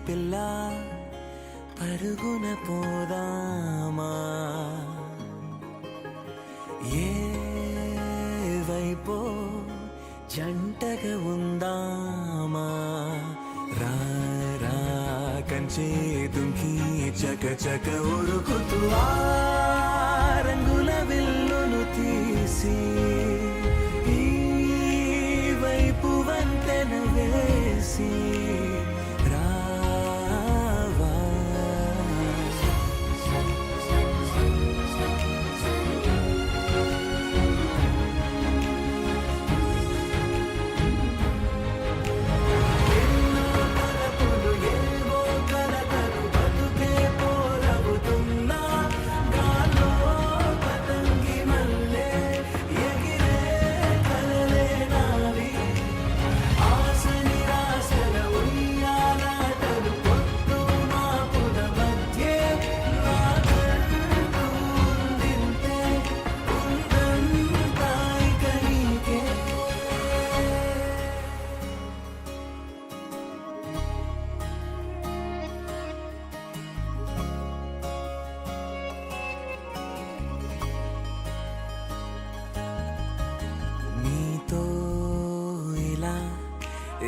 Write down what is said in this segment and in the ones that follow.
పిల్ల పరుగున పోదామా ఏ వైపో జంటగా ఉందామా రా రా కంచే దుంకి చక చక ఉరుకుతూ ఆ రంగుల విల్లును తీసి ఈ వైపు వంతెన వేసి రావా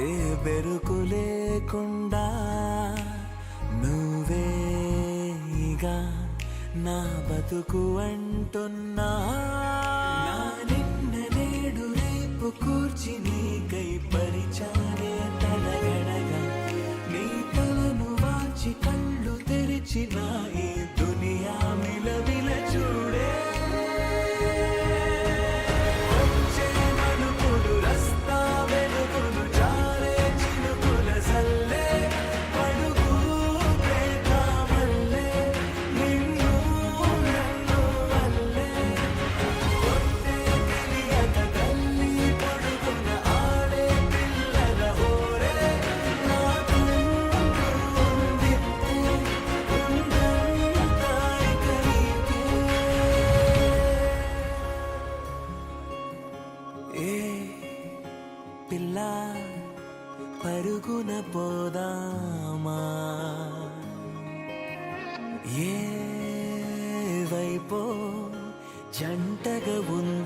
ఏ బెరుకు లేకుండా నువ్వేగా నా బతుకు అంటున్నా నిన్న నేడు రేపు కూర్చి నీకై పరిచానే తలగడగా నీ తలను వాచి కళ్ళు తెరిచిన ఈ దునియా మిలవిల చూడే పిల్ల పరుగున పోదామా ఏ వైపో జంటగా ఉంది